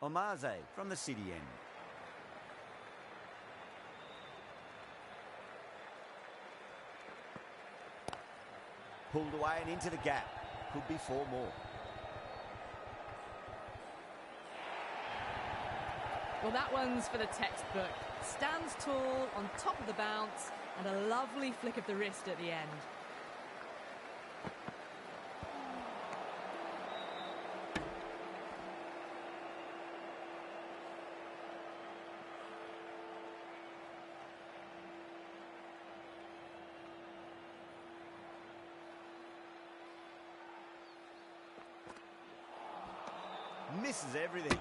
Omaze from the city end. Pulled away and into the gap. Could be 4 more. Well, that one's for the textbook. Stands tall, on top of the bounce, and a lovely flick of the wrist at the end. Misses everything.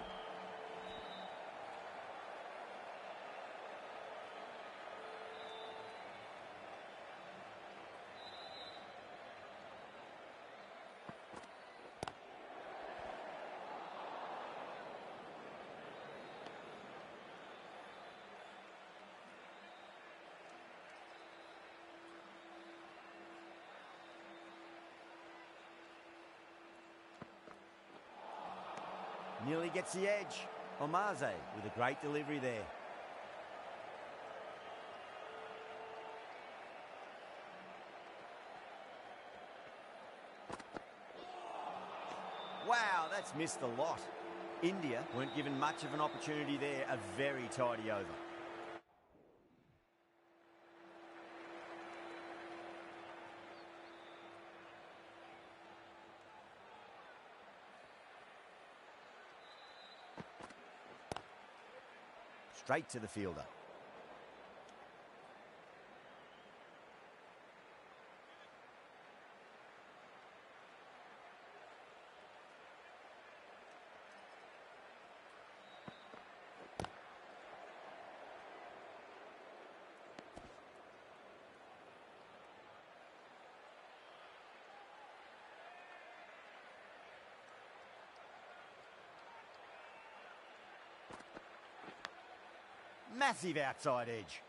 Nearly gets the edge. Omaze with a great delivery there. Wow, that's missed a lot. India weren't given much of an opportunity there. A very tidy over. Straight to the fielder. Massive outside edge.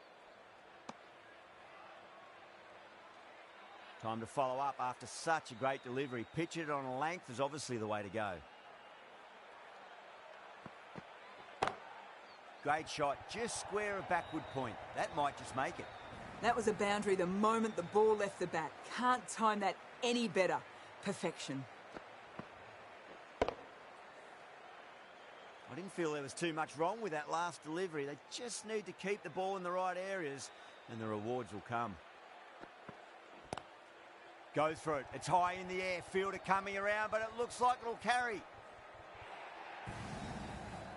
Time to follow up after such a great delivery. Pitch it on a length is obviously the way to go. Great shot, just square of backward point. That might just make it. That was a boundary the moment the ball left the bat. Can't time that any better. Perfection. I didn't feel there was too much wrong with that last delivery. They just need to keep the ball in the right areas and the rewards will come. Goes for it. It's high in the air. Fielder coming around, but it looks like it'll carry.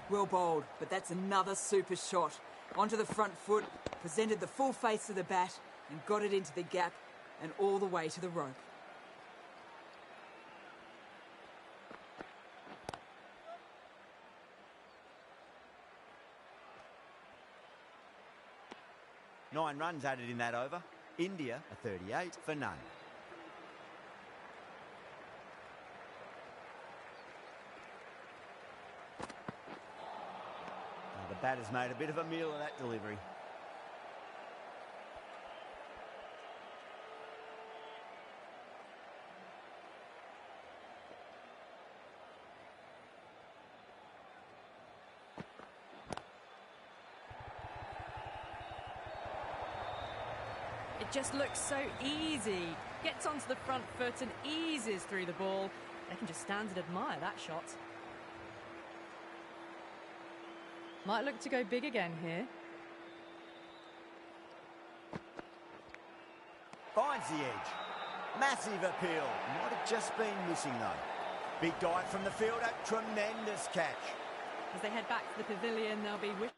Well bowled, but that's another super shot. Onto the front foot, presented the full face of the bat and got it into the gap and all the way to the rope. Nine runs added in that over. India a 38 for none. Now the batter's made a bit of a meal of that delivery. It just looks so easy. Gets onto the front foot and eases through the ball. They can just stand and admire that shot. Might look to go big again here. Finds the edge. Massive appeal. Might have just been missing though. Big dive from the fielder. Tremendous catch. As they head back to the pavilion, they'll be with.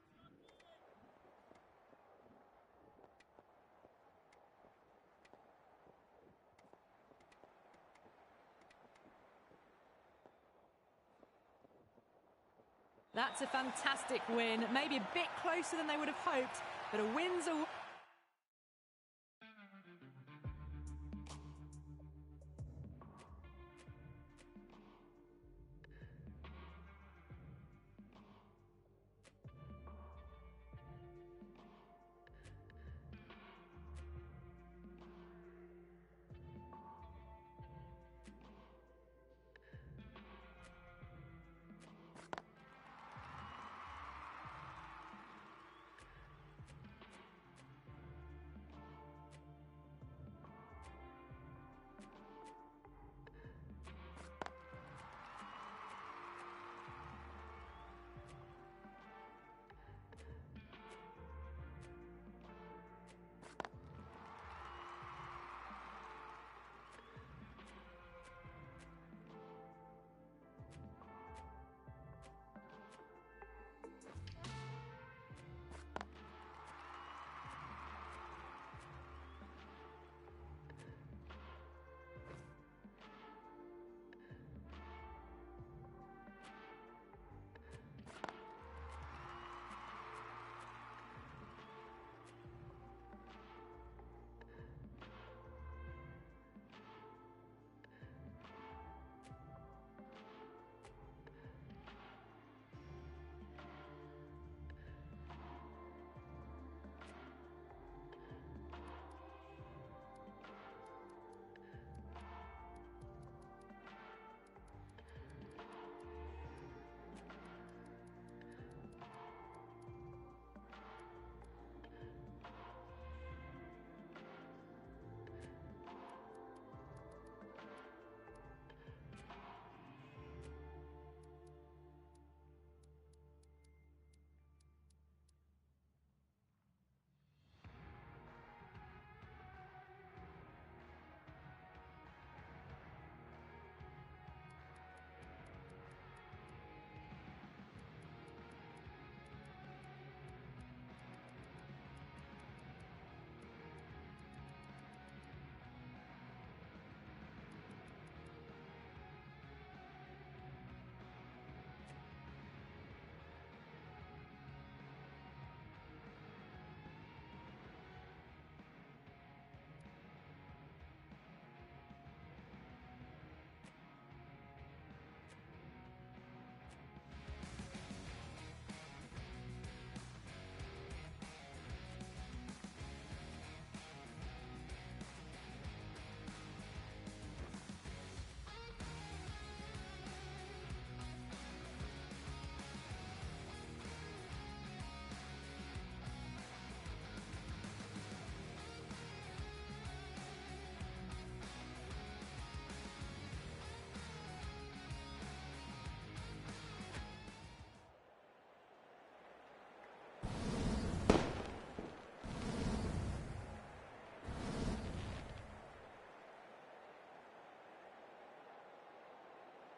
That's a fantastic win. Maybe a bit closer than they would have hoped, but a win's a win.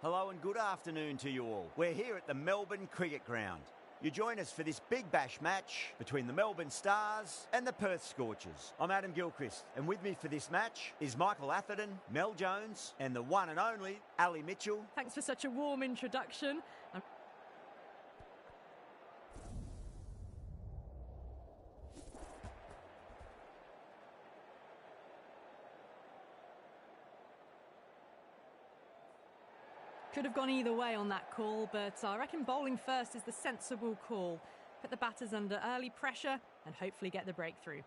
Hello and good afternoon to you all. We're here at the Melbourne Cricket Ground. You join us for this Big Bash match between the Melbourne Stars and the Perth Scorchers. I'm Adam Gilchrist, and with me for this match is Michael Atherton, Mel Jones, and the one and only Ali Mitchell. Thanks for such a warm introduction. Could have gone either way on that call, but I reckon bowling first is the sensible call. Put the batters under early pressure and hopefully get the breakthrough.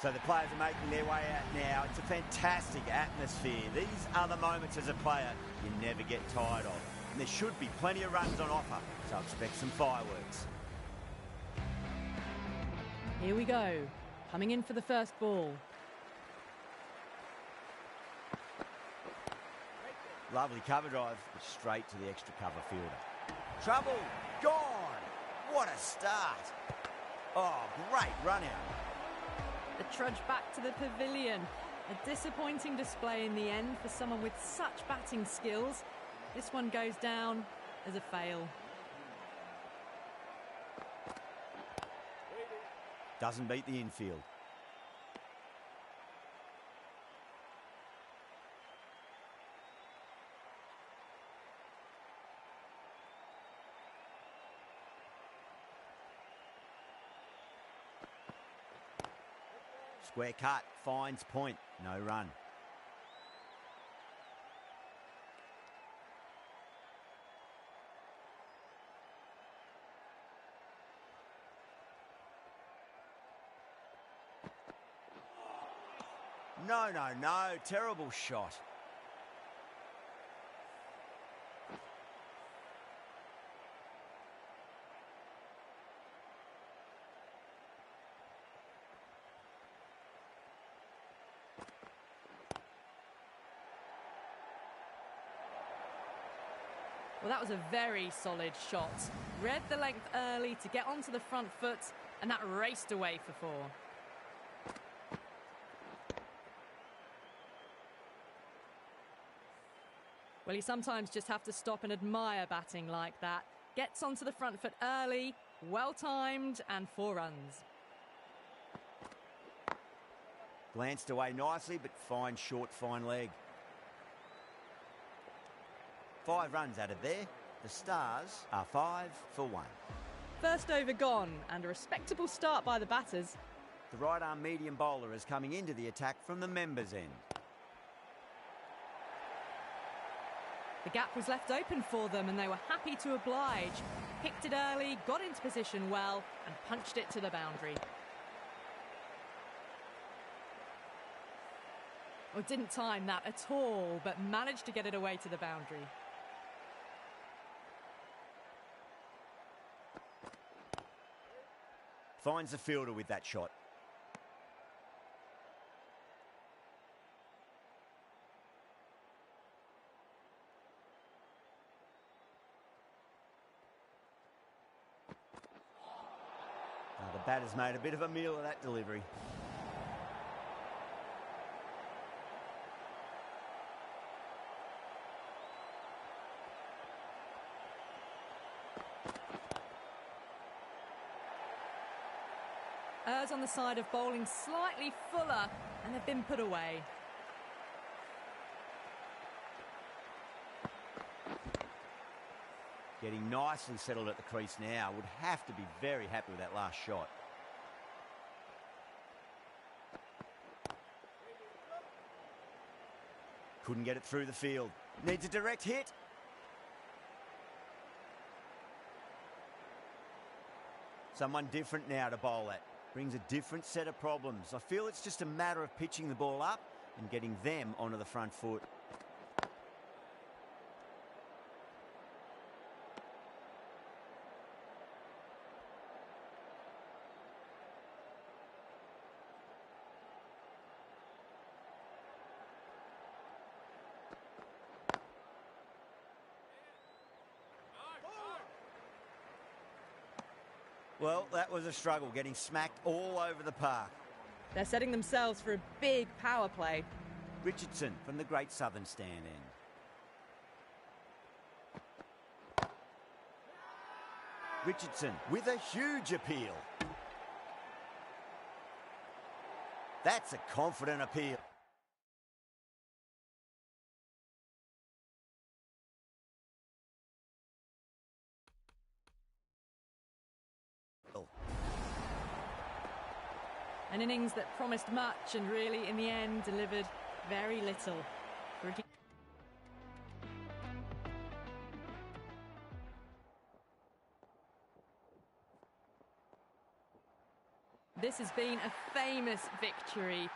So the players are making their way out now. It's a fantastic atmosphere. These are the moments as a player you never get tired of. And there should be plenty of runs on offer, so expect some fireworks. Here we go. Coming in for the first ball. Lovely cover drive, but straight to the extra cover fielder. Trouble, gone. What a start. Oh, great run out. The trudge back to the pavilion. A disappointing display in the end for someone with such batting skills. This one goes down as a fail. Doesn't beat the infield. Square cut, finds point, no run. No, terrible shot. Well, that was a very solid shot. Read the length early to get onto the front foot, and that raced away for four. Well, you sometimes just have to stop and admire batting like that. Gets onto the front foot early, well-timed, and 4 runs. Glanced away nicely, but fine short, fine leg. 5 runs out of there. The Stars are 5 for 1. First over gone, and a respectable start by the batters. The right-arm medium bowler is coming into the attack from the members' end. The gap was left open for them, and they were happy to oblige. Picked it early, got into position well, and punched it to the boundary. Well, didn't time that at all, but managed to get it away to the boundary. Finds the fielder with that shot. Now the batter's made a bit of a meal of that delivery. Errs on the side of bowling slightly fuller, and they've been put away. Getting nicely settled at the crease now. Would have to be very happy with that last shot. Couldn't get it through the field. Needs a direct hit. Someone different now to bowl at. Brings a different set of problems. I feel it's just a matter of pitching the ball up and getting them onto the front foot. Well, that was a struggle, getting smacked all over the park. They're setting themselves for a big power play. Richardson from the Great Southern Stand end. Richardson with a huge appeal. That's a confident appeal. An innings that promised much and really, in the end, delivered very little. This has been a famous victory.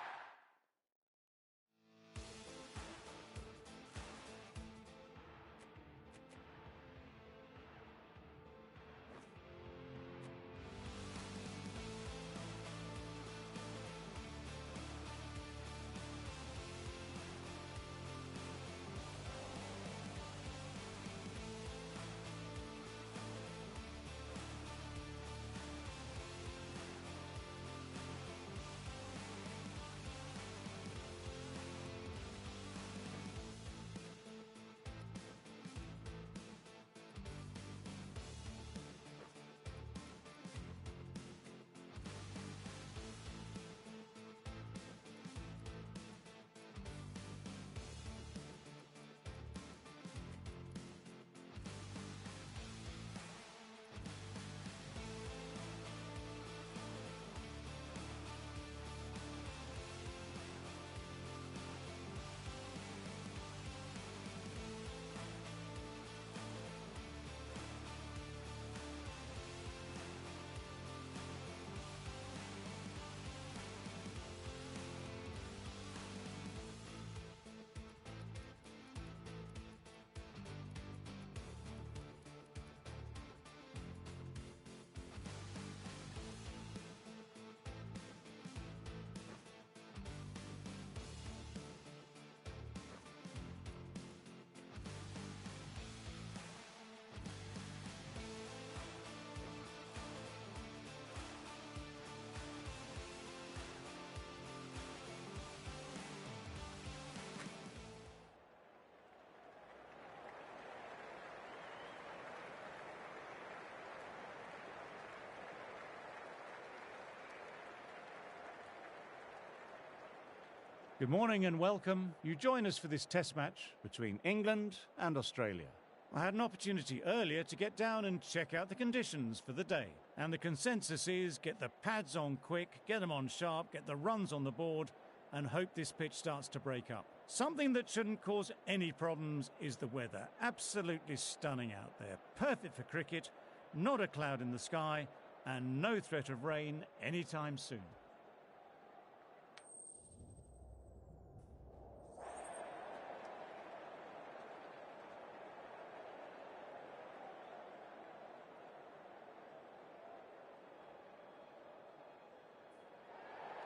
Good morning and welcome. You join us for this test match between England and Australia. I had an opportunity earlier to get down and check out the conditions for the day. And the consensus is get the pads on quick, get them on sharp, get the runs on the board and hope this pitch starts to break up. Something that shouldn't cause any problems is the weather. Absolutely stunning out there. Perfect for cricket, not a cloud in the sky and no threat of rain anytime soon.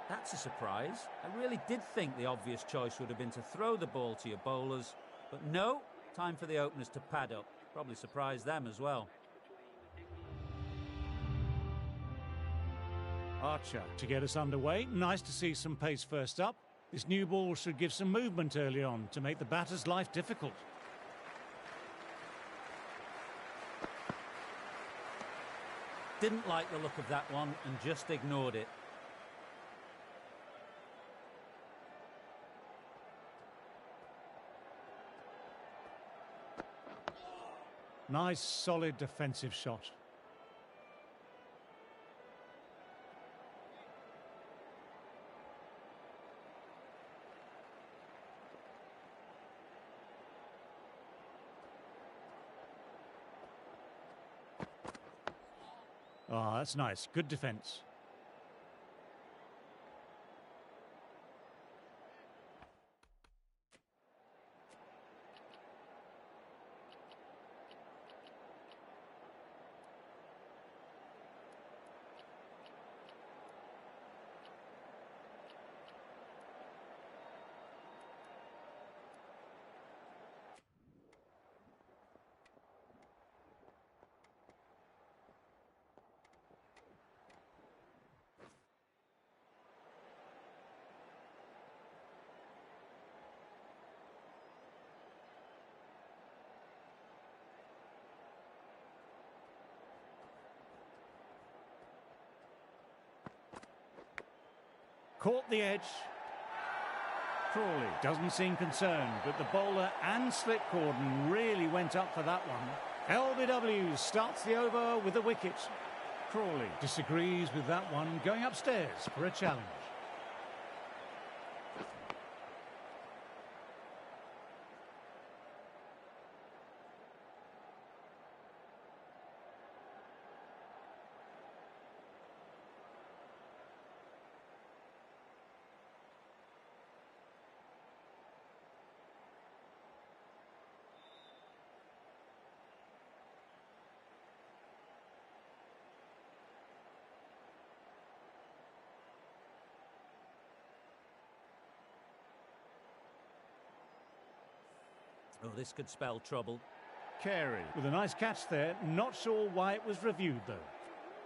That's a surprise. I really did think the obvious choice would have been to throw the ball to your bowlers, but no, time for the openers to pad up. Probably surprise them as well. Archer to get us underway. Nice to see some pace first up. This new ball should give some movement early on to make the batter's life difficult. Didn't like the look of that one and just ignored it. Nice, solid defensive shot. Oh, that's nice. Good defence. caught the edge. Crawley doesn't seem concerned, but the bowler and slip cordon really went up for that one. LBW starts the over with a wicket. Crawley disagrees with that one, going upstairs for a challenge. Oh, this could spell trouble. Carey with a nice catch there. Not sure why it was reviewed, though.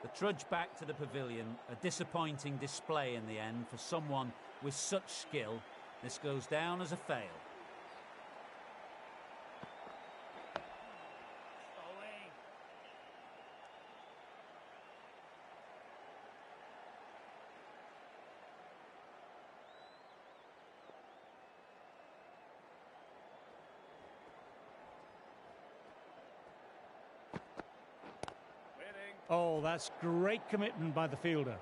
The trudge back to the pavilion, a disappointing display in the end for someone with such skill. This goes down as a fail. Oh, that's great commitment by the fielder.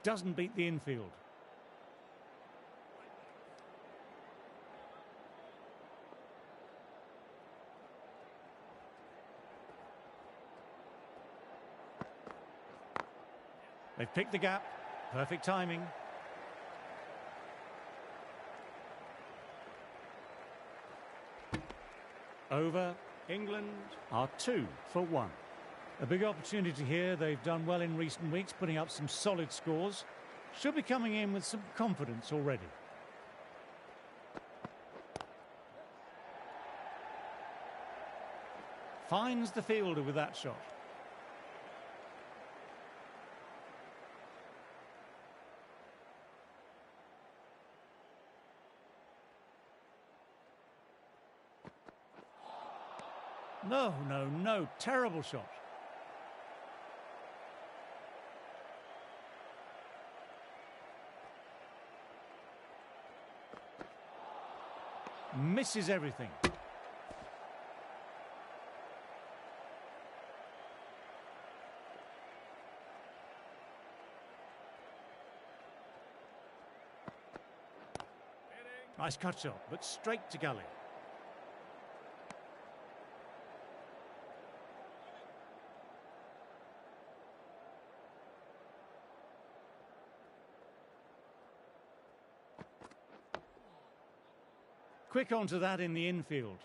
Doesn't beat the infield. They've picked the gap. Perfect timing. Over. England are 2 for 1. A big opportunity here. They've done well in recent weeks, putting up some solid scores. Should be coming in with some confidence already. Finds the fielder with that shot. No, no, no. Terrible shot. Misses everything. Nice cut shot, but straight to gully. Quick onto that in the infield.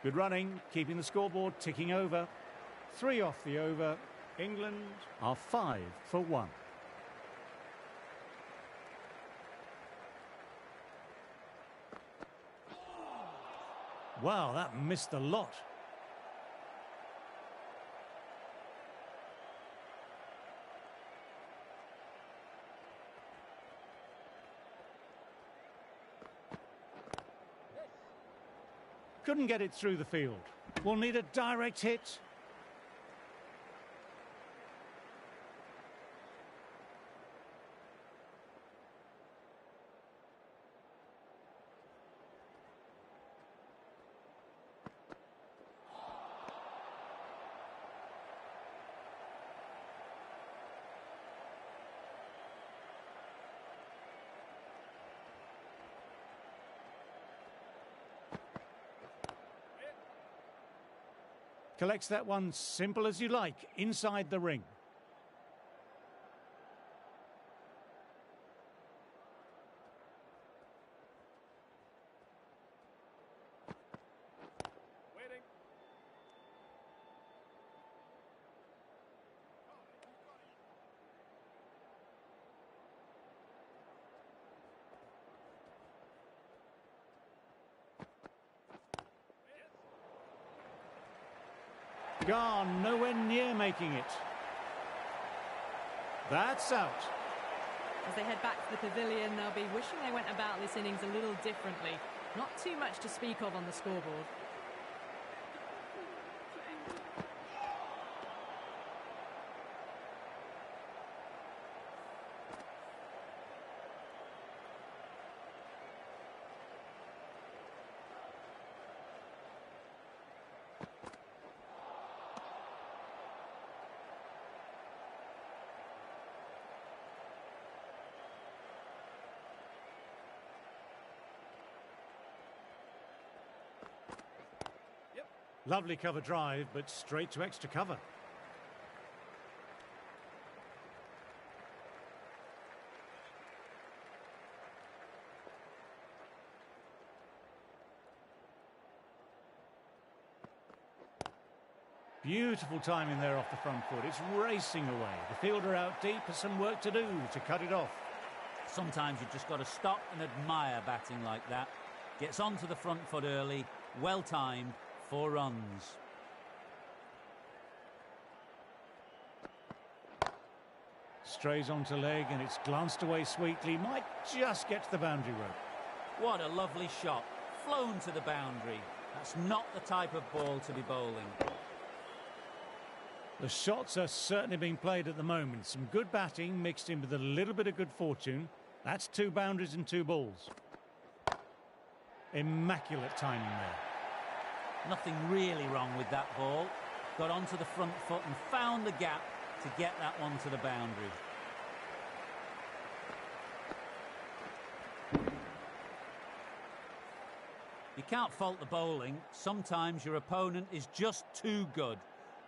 Good running, keeping the scoreboard ticking over. 3 off the over. England are 5 for 1. Wow, that missed a lot. Couldn't get it through the field. We'll need a direct hit. Collects that one simple as you like, inside the ring. Gone, nowhere near making it. That's out. As they head back to the pavilion, they'll be wishing they went about this innings a little differently. Not too much to speak of on the scoreboard. Lovely cover drive, but straight to extra cover. Beautiful timing there off the front foot. It's racing away. The fielder out deep has some work to do to cut it off. Sometimes you've just got to stop and admire batting like that. Gets onto the front foot early, well timed. 4 runs. Strays onto leg and it's glanced away sweetly. Might just get to the boundary rope. What a lovely shot. Flown to the boundary. That's not the type of ball to be bowling. The shots are certainly being played at the moment. Some good batting mixed in with a little bit of good fortune. That's 2 boundaries and 2 balls. Immaculate timing there. Nothing really wrong with that ball. Got onto the front foot and found the gap to get that one to the boundary. You can't fault the bowling. Sometimes your opponent is just too good.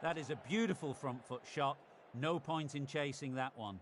That is a beautiful front foot shot. No point in chasing that one.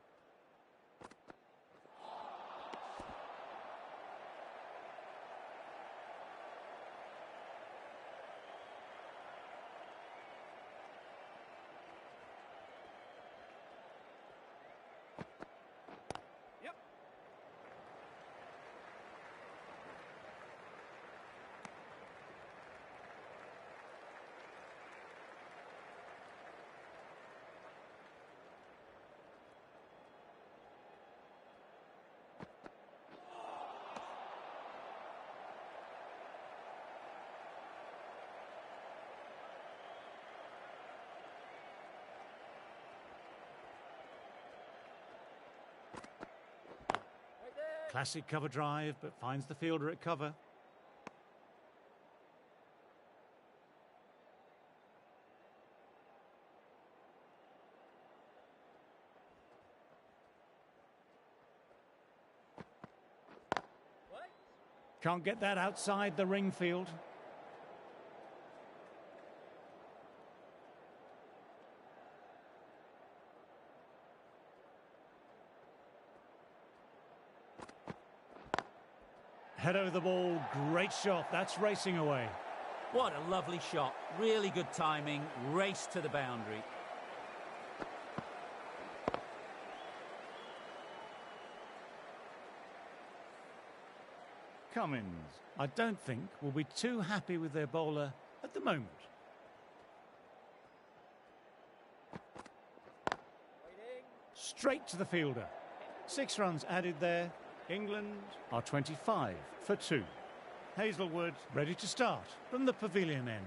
Classic cover drive, but finds the fielder at cover. Can't get that outside the ring field. Head over the ball, great shot, that's racing away. What a lovely shot, really good timing, race to the boundary. Cummins, I don't think, will be too happy with their bowler at the moment. Straight to the fielder. 6 runs added there. England are 25 for 2. Hazelwood ready to start from the pavilion end.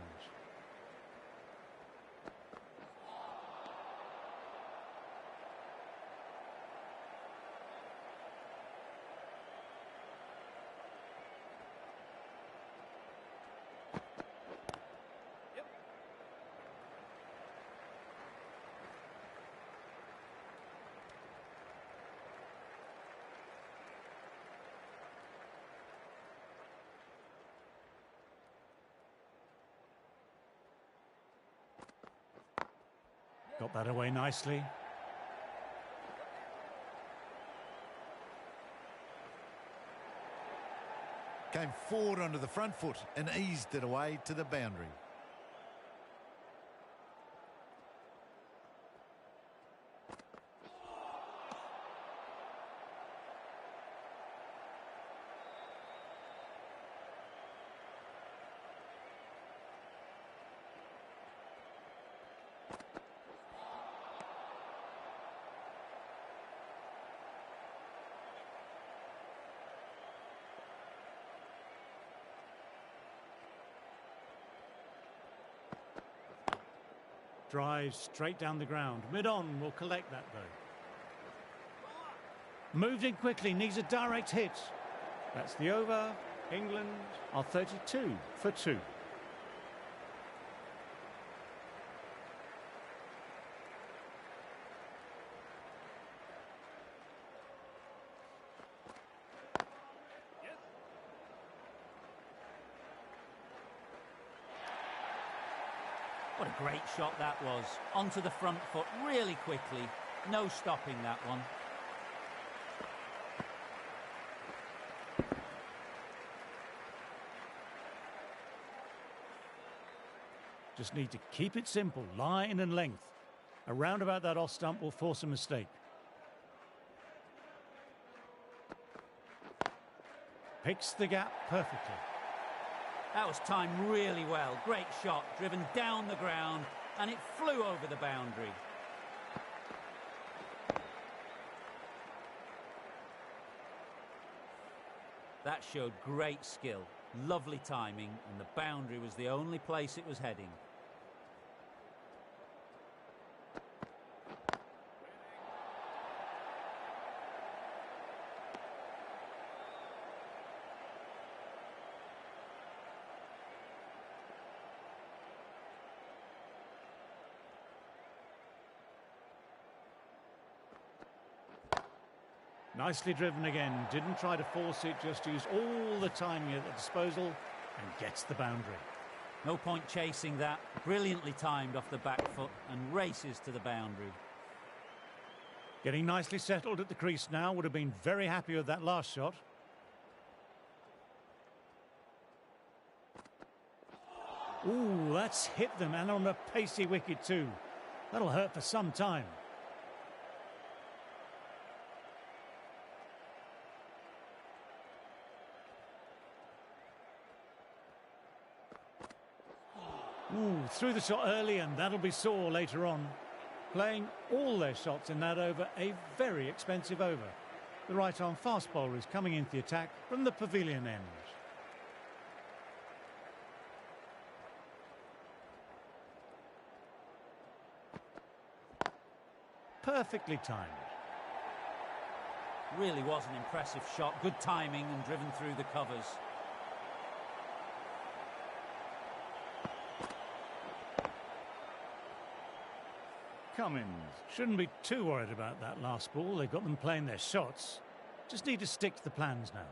Got that away nicely. Came forward onto the front foot and eased it away to the boundary. Drives straight down the ground. Mid-on will collect that though. Moved in quickly, needs a direct hit. That's the over. England are 32 for 2. What a great shot that was. Onto the front foot really quickly. No stopping that one. Just need to keep it simple, line and length. A roundabout that off stump will force a mistake. Picks the gap perfectly. That was timed really well. Great shot, driven down the ground, and it flew over the boundary. That showed great skill, lovely timing, and the boundary was the only place it was heading. Nicely driven again. Didn't try to force it, just used all the timing at the disposal and gets the boundary. No point chasing that. Brilliantly timed off the back foot and races to the boundary. Getting nicely settled at the crease now. Would have been very happy with that last shot. Ooh, that's hit them, and on a pacey wicket too. That'll hurt for some time. Ooh, threw the shot early, and that'll be sore later on. Playing all their shots in that over, a very expensive over. The right-arm fast bowler is coming into the attack from the pavilion end. Perfectly timed. Really was an impressive shot. Good timing and driven through the covers. Cummins shouldn't be too worried about that last ball. They've got them playing their shots. Just need to stick to the plans now.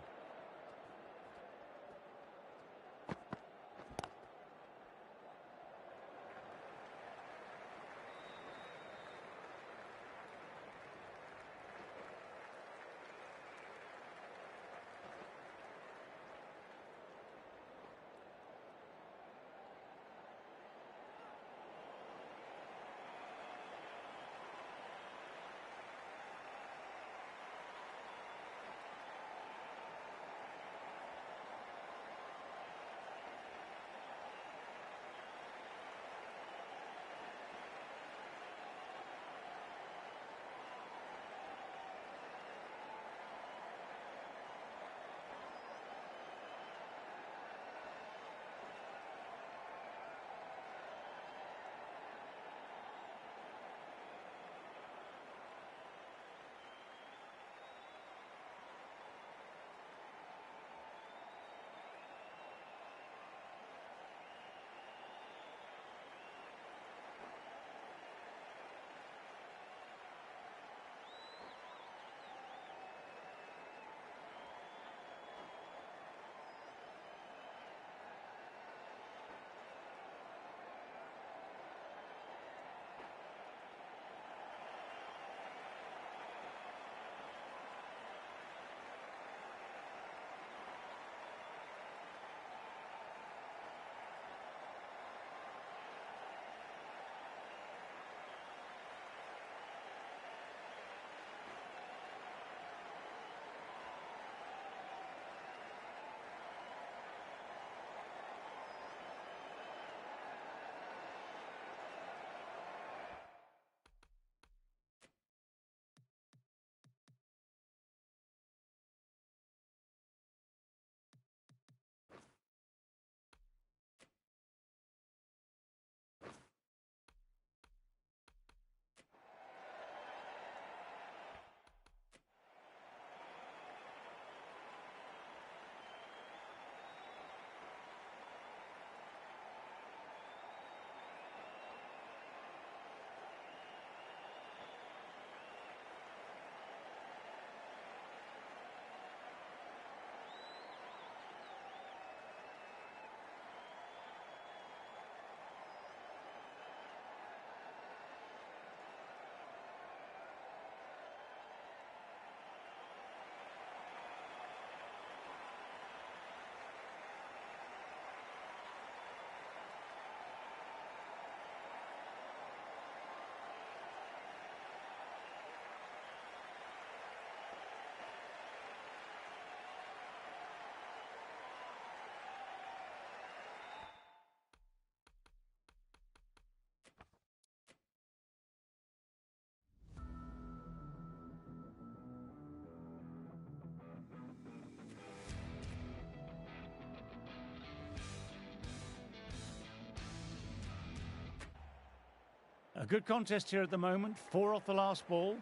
A good contest here at the moment, 4 off the last ball.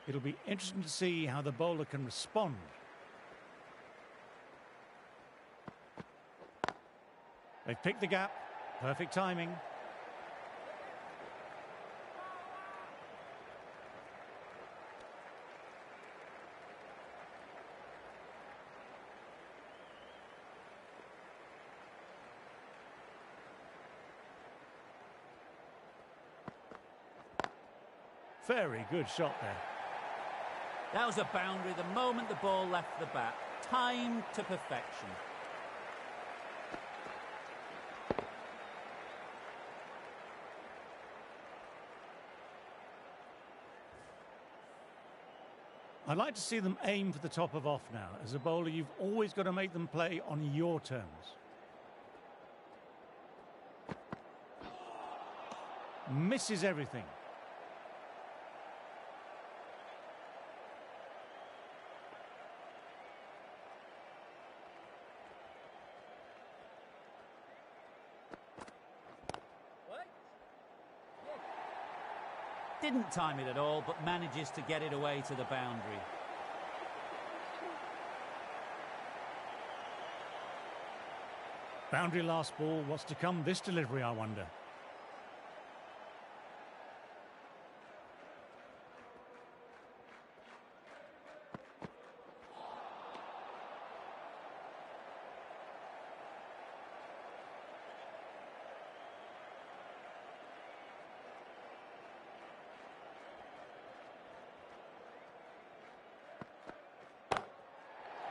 It'll be interesting to see how the bowler can respond. They've picked the gap. Perfect timing. Very good shot there. That was a boundary the moment the ball left the bat. Timed to perfection. I'd like to see them aim for the top of off now. As a bowler, you've always got to make them play on your terms. Misses everything. Didn't time it at all, but manages to get it away to the boundary. Boundary last ball. What's to come this delivery, I wonder?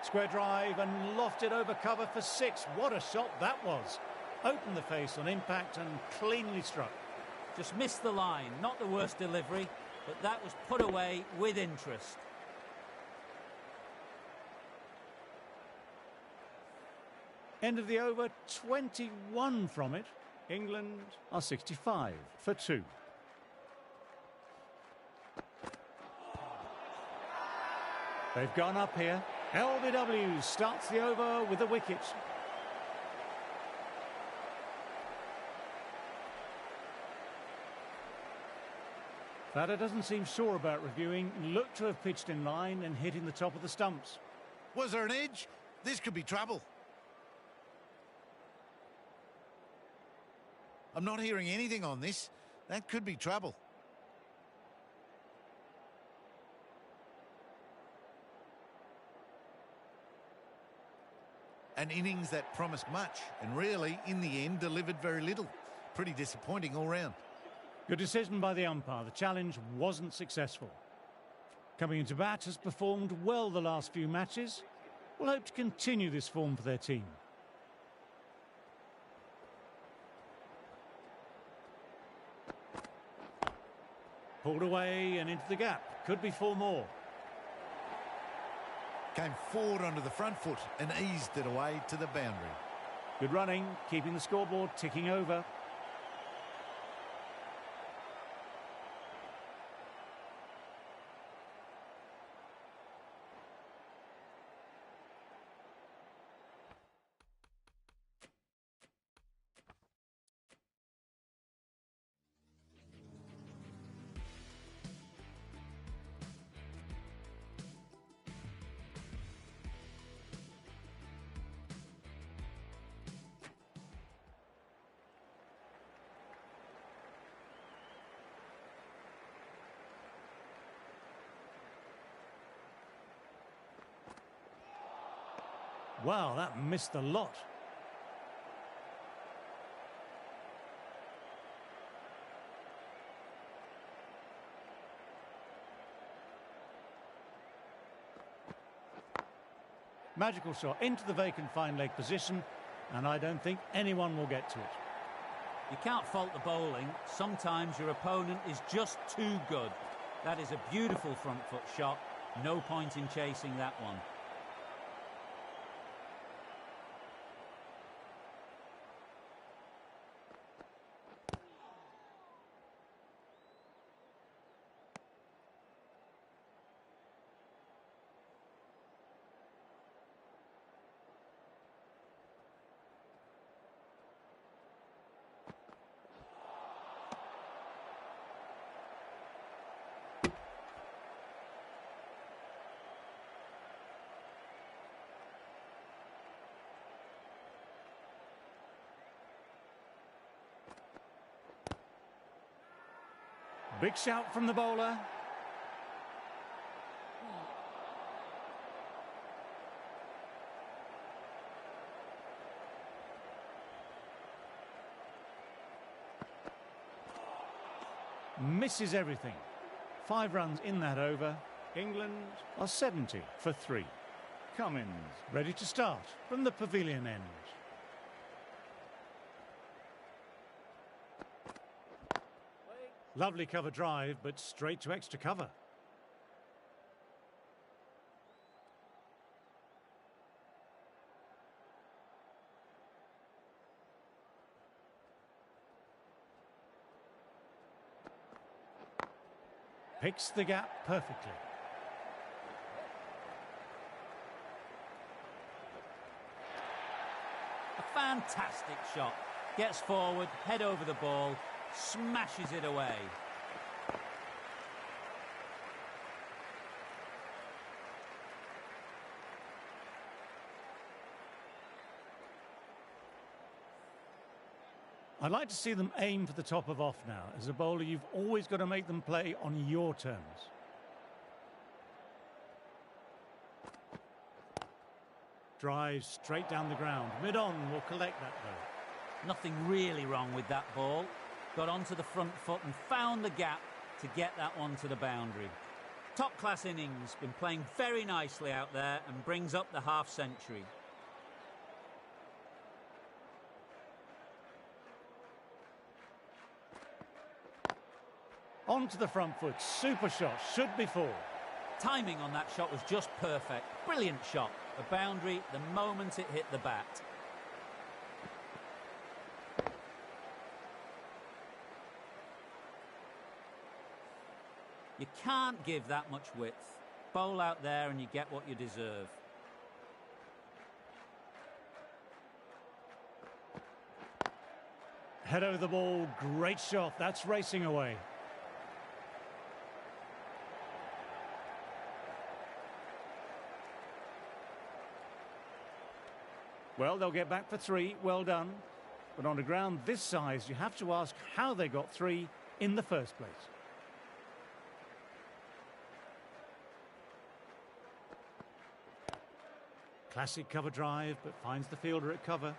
Square drive and lofted over cover for 6. What a shot that was. Opened the face on impact and cleanly struck. Just missed the line. Not the worst delivery, but that was put away with interest. End of the over, 21 from it. England are 65 for 2. They've gone up here. LBW starts the over with a wicket. Batter doesn't seem sure about reviewing. Looked to have pitched in line and hitting the top of the stumps. Was there an edge? This could be trouble. I'm not hearing anything on this. That could be trouble. An innings that promised much and really, in the end, delivered very little. Pretty disappointing all round. Good decision by the umpire. The challenge wasn't successful. Coming into bat, has performed well the last few matches. We'll hope to continue this form for their team. Pulled away and into the gap. Could be 4 more. Came forward onto the front foot and eased it away to the boundary. Good running, keeping the scoreboard ticking over. Wow, that missed a lot. Magical shot into the vacant fine leg position, and I don't think anyone will get to it. You can't fault the bowling. Sometimes your opponent is just too good. That is a beautiful front foot shot. No point in chasing that one. Big shout from the bowler. Misses everything. 5 runs in that over. England are 70 for 3. Cummins ready to start from the pavilion end. Lovely cover drive, but straight to extra cover. Picks the gap perfectly. A fantastic shot. Gets forward, head over the ball, smashes it away. I'd like to see them aim for the top of off now. As a bowler, you've always got to make them play on your terms. Drives straight down the ground. Mid-on will collect that though. Nothing really wrong with that ball. Got onto the front foot and found the gap to get that one to the boundary. Top class innings, been playing very nicely out there and brings up the half century. Onto the front foot, super shot, should be 4. Timing on that shot was just perfect. Brilliant shot. A boundary the moment it hit the bat. You can't give that much width. Bowl out there and you get what you deserve. Head over the ball, great shot, that's racing away. Well, they'll get back for 3, well done. But on a ground this size, you have to ask how they got 3 in the first place. Classic cover drive, but finds the fielder at cover.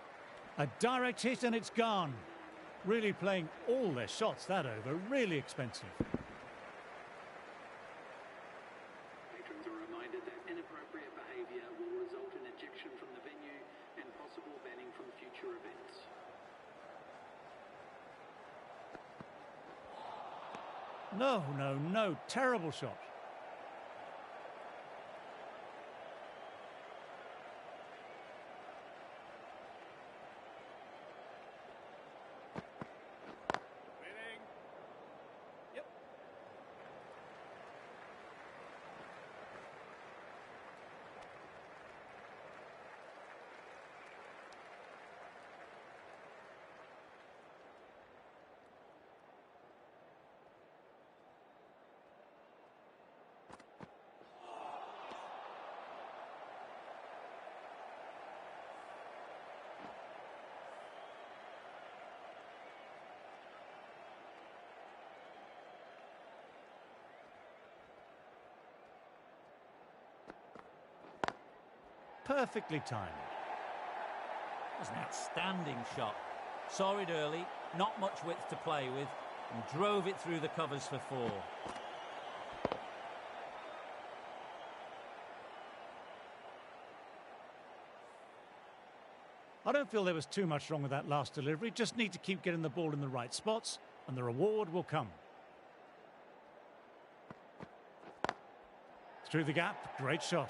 A direct hit and it's gone. Really playing all their shots that over, really expensive. Patrons are reminded that inappropriate behaviour will result in ejection from the venue and possible banning from future events. No, terrible shot. Perfectly timed. That was an outstanding shot. Saw it early, not much width to play with, and drove it through the covers for 4. I don't feel there was too much wrong with that last delivery. Just need to keep getting the ball in the right spots, and the reward will come. Through the gap, great shot.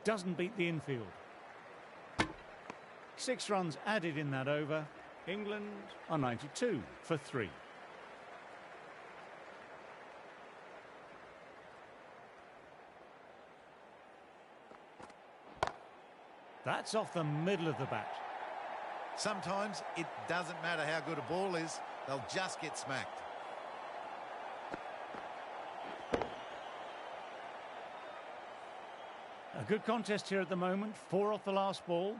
Doesn't beat the infield. 6 runs added in that over. England are 92 for 3. That's off the middle of the bat. Sometimes it doesn't matter how good a ball is, they'll just get smacked. A good contest here at the moment, 4 off the last ball.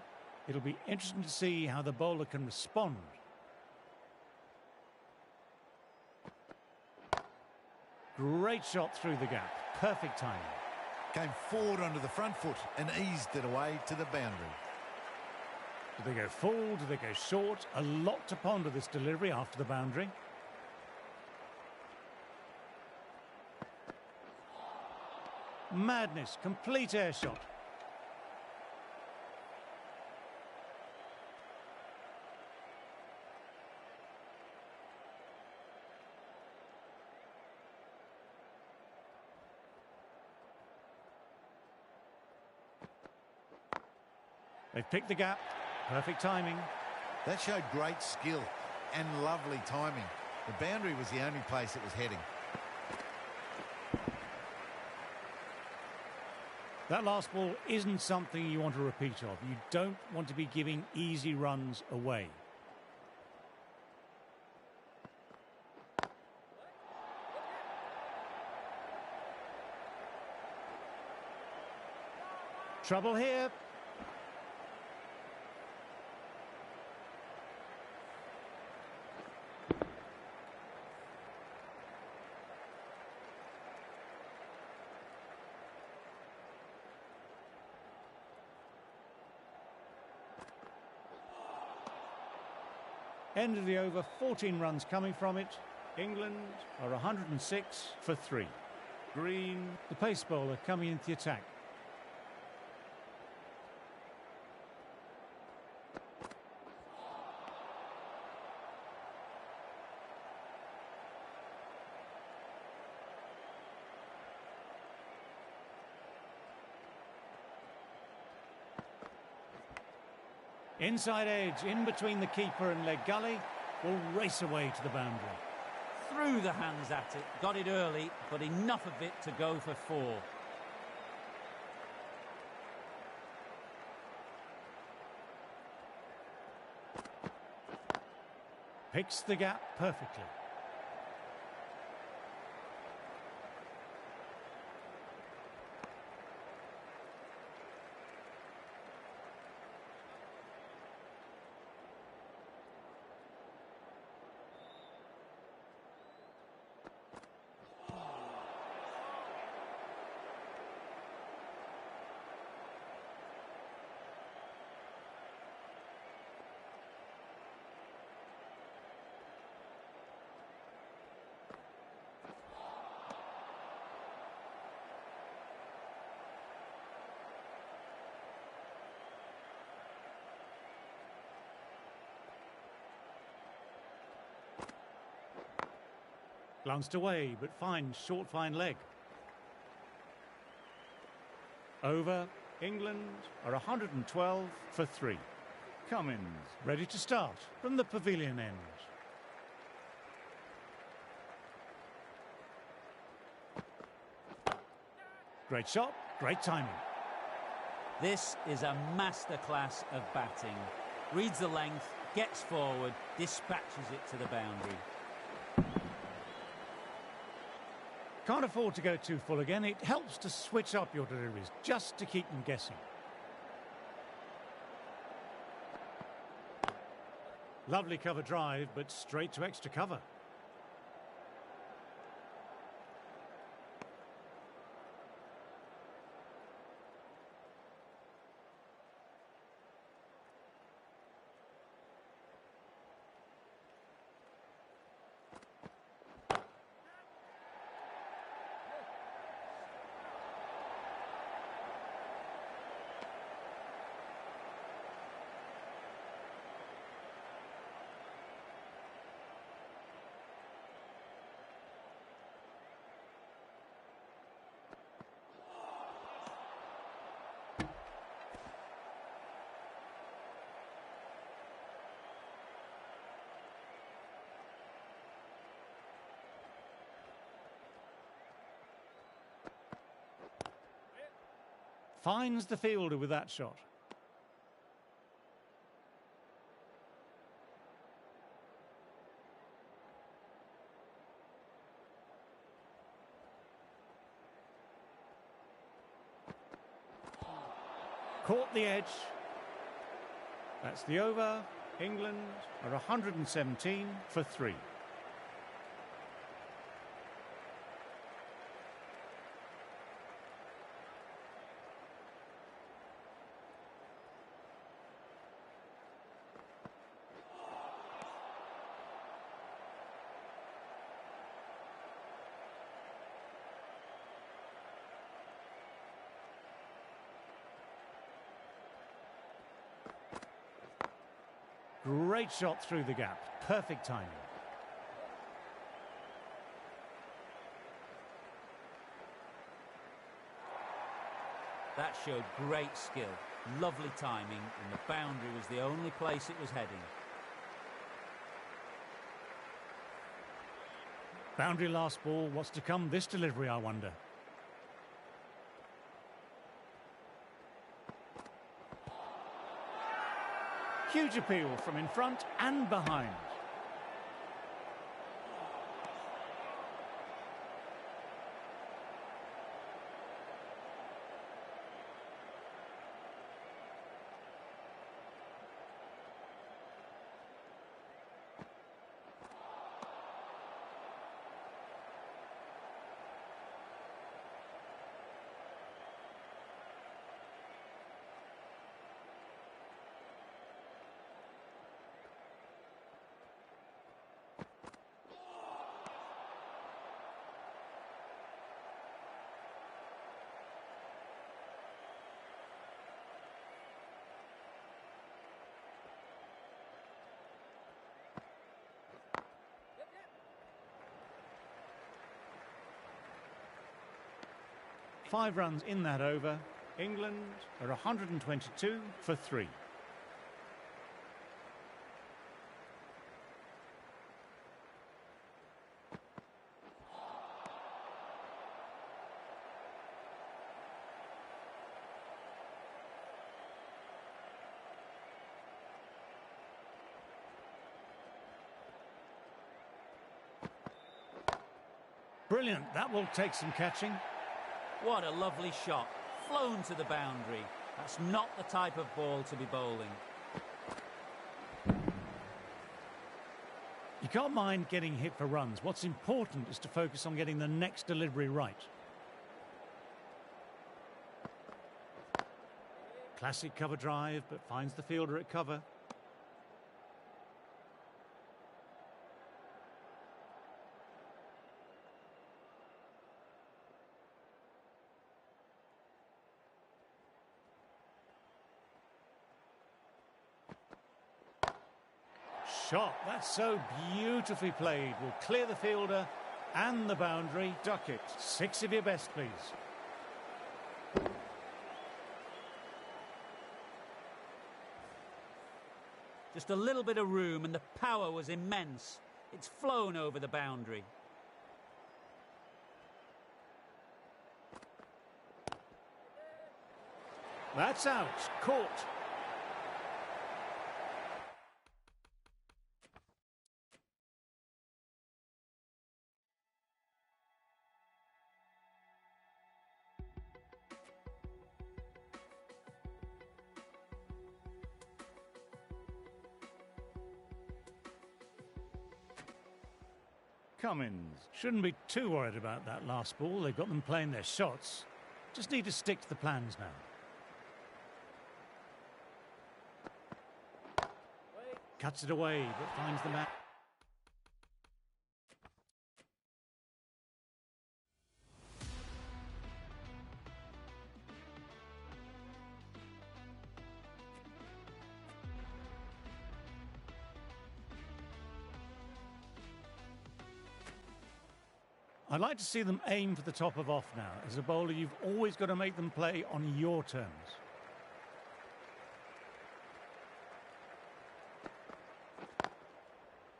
It'll be interesting to see how the bowler can respond. Great shot through the gap. Perfect timing. Came forward onto the front foot and eased it away to the boundary. Do they go full? Do they go short? A lot to ponder this delivery after the boundary. Madness. Complete air shot. They've picked the gap. Perfect timing. That showed great skill and lovely timing. The boundary was the only place it was heading. That last ball isn't something you want to repeat of. You don't want to be giving easy runs away. Trouble here. End of the over, 14 runs coming from it. England are 106 for 3. Green, the pace bowler, coming into the attack. Inside edge, in between the keeper and leg gully, will race away to the boundary. Threw the hands at it, got it early, but enough of it to go for 4. Picks the gap perfectly. Glanced away, but finds short fine leg. Over. England are 112 for 3. Cummins ready to start from the pavilion end. Great shot, great timing. This is a masterclass of batting. Reads the length, gets forward, dispatches it to the boundary. Can't afford to go too full again. It helps to switch up your deliveries, just to keep them guessing. Lovely cover drive, but straight to extra cover. Finds the fielder with that shot. Caught the edge. That's the over. England are 117 for 3. Great shot through the gap. Perfect timing. That showed great skill, lovely timing, and the boundary was the only place it was heading. Boundary last ball. What's to come this delivery, I wonder? Huge appeal from in front and behind. Five runs in that over. England are 122 for 3. Brilliant. That will take some catching. What a lovely shot. Flown to the boundary. That's not the type of ball to be bowling. You can't mind getting hit for runs. What's important is to focus on getting the next delivery right. Classic cover drive, but finds the fielder at cover. Shot. That's so beautifully played. Will clear the fielder and the boundary. Duck it. 6 of your best, please. Just a little bit of room and the power was immense. It's flown over the boundary. That's out. Caught. Cummins shouldn't be too worried about that last ball. They've got them playing their shots. Just need to stick to the plans now. Cuts it away, but finds the man. I'd like to see them aim for the top of off now. As a bowler, you've always got to make them play on your terms.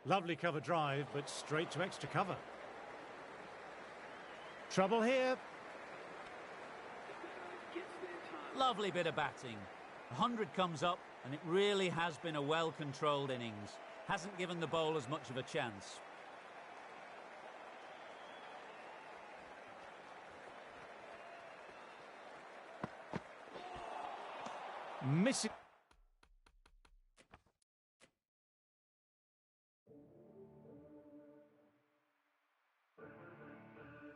Lovely cover drive, but straight to extra cover. Trouble here. Lovely bit of batting. 100 comes up, and it really has been a well-controlled innings. Hasn't given the bowlers much of a chance. Missing.